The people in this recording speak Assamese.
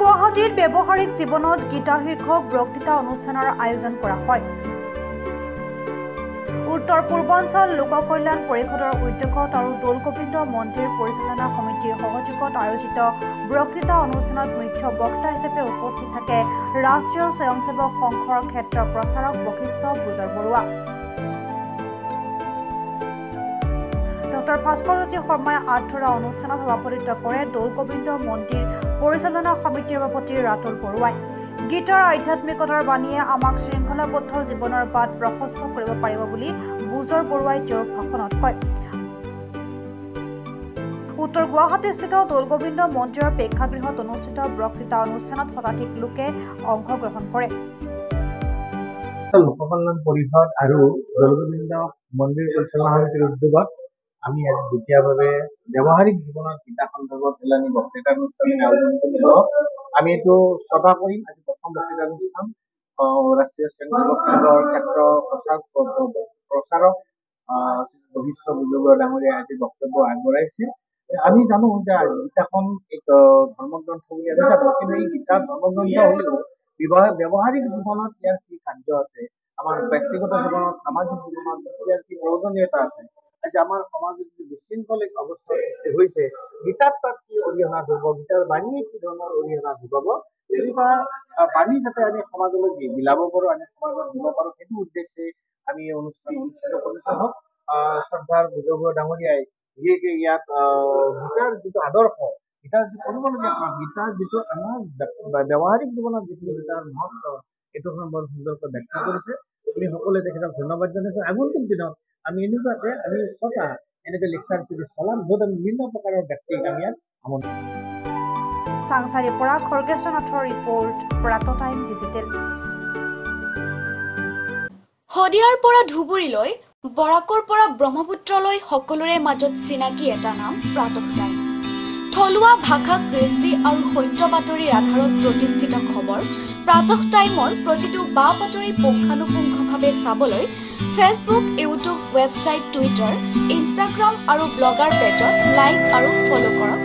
গুৱাহাটীত ব্যৱহাৰিক জীৱনত গীতা শীৰ্ষক বক্তৃতা অনুষ্ঠানৰ আয়োজন কৰা হয়। উত্তৰ পূৰ্বাঞ্চল লোক কল্যাণ পৰিষদৰ উদ্যোগত আৰু দৌলগোবিন্দ মন্দিৰ পৰিচালনা সমিতিৰ সহযোগত আয়োজিত বক্তৃতা অনুষ্ঠানত মুখ্য বক্তা হিচাপে উপস্থিত থাকে ৰাষ্ট্ৰীয় স্বয়ংসেৱক সংঘৰ ক্ষেত্ৰ প্ৰচাৰক বশিষ্ঠ বুজৰ বৰুৱা। ডক্টৰ ভাস্কৰজ্যোতি শৰ্মাই আধৰুৱা অনুষ্ঠানত সভাপতিত্ব কৰে দৌলগোবিন্দ মন্দিৰ পৰিচালনা সমিতিৰ সভাপতি ৰাতুল বৰুৱাই। গীতাৰ আধ্যাত্মিকতাৰ বাণীয়ে আমাক শৃংখলাবদ্ধ জীৱনৰ বাট প্ৰশস্ত কৰিব পাৰিব বুলি বুজৰ বৰুৱাই তেওঁৰ ভাষণত কয়। উত্তৰ গুৱাহাটীস্থিত দৌলগোবিন্দ মন্দিৰৰ প্ৰেক্ষাগৃহত অনুষ্ঠিত বক্তৃতা অনুষ্ঠানত শতাধিক লোকে অংশগ্ৰহণ কৰে। লোক কল্যাণ পৰিষদ আৰু দৌলগোবিন্দ মন্দিৰ পৰিচালনা সমিতিৰ উদ্যোগত আমি আজি দ্বিতীয়ভাৱে ব্যৱহাৰিক জীৱনত গীতা সন্দৰ্ভত এলানি বক্তৃতা অনুষ্ঠান আয়োজন কৰিছো। আমি এইটো শ্ৰদ্ধা কৰিম। আজি প্ৰথম বক্তৃতা অনুষ্ঠান ৰাষ্ট্ৰীয় স্বয়ংসেৱক সংঘৰ ক্ষেত্ৰ প্ৰচাৰক বশিষ্ঠ বুজৰ বৰুৱা ডাঙৰীয়াই আজি বক্তব্য আগবঢ়াইছে। আমি জানো যে গীতাখন এক ধৰ্মগ্ৰন্থ বুলি আমি জানো, কিন্তু এই গীতা ধৰ্মগ্ৰন্থ হলেও ব্যৱহাৰিক জীৱনত ইয়াৰ কি কাৰ্য আছে, আমাৰ ব্যক্তিগত জীৱনত, সামাজিক জীৱনত ইয়াৰ কি প্ৰয়োজনীয়তা আছে, আজি আমাৰ সমাজত যি বিশৃংখল এক অৱস্থাৰ সৃষ্টি হৈছে, গীতাত তাত কি অৰিহণা যোগাব, গীতাৰ বাণীয়ে কি ধৰণৰ অৰিহণা যোগাব, তেনেকুৱা বাণী যাতে আমি সমাজলৈ বিলাব পাৰো, আমি সমাজত দিব পাৰো, সেইটো উদ্দেশ্যে আমি এই অনুষ্ঠান অনুষ্ঠিত কৰিছো। হওক শ্ৰদ্ধাৰ বুজৰ বৰুৱা ডাঙৰীয়াই বিশেষকে ইয়াত গীতাৰ যিটো আদৰ্শ, গীতাৰ যি কৰিবলগীয়া কাম, গীতাৰ যিটো আমাৰ ব্যৱহাৰিক জীৱনত যিখিনি গীতাৰ মহত্ব, এইটো বৰ সুন্দৰকৈ ব্যাখ্যা কৰিছে। আমি সকলোৱে তেখেতক ধন্যবাদ জনাইছো। আগন্তুক দিনত আমি এনেকুৱাকে আমি ছটা এনেকে লেকচাৰ চিৰিজ চলাম, য'ত আমি বিভিন্ন প্ৰকাৰৰ ব্যক্তিক আমি ইয়াত আমন্ত্ৰণ। চাংচাৰীৰ পৰা খৰ্গেশ্বৰনাথৰ ৰিপৰ্ট, প্ৰাতঃ টাইম ডিজিটেল। শদিয়াৰ পৰা ধুবুৰীলৈ, বৰাকৰ পৰা ব্ৰহ্মপুত্ৰলৈ সকলোৰে মাজত চিনাকি এটা নাম প্ৰাতঃ টাইম। থলুৱা ভাষা, কৃষ্টি আৰু সত্য বাতৰিৰ আধাৰত প্ৰতিষ্ঠিত খবৰ প্ৰাতঃ টাইমৰ প্ৰতিটো বা বাতৰি পুংখানুপুংখভাৱে চাবলৈ Facebook, YouTube, website, Twitter, Instagram আৰু ব্লগাৰ পেজত লাইক আৰু ফ'ল' কৰক।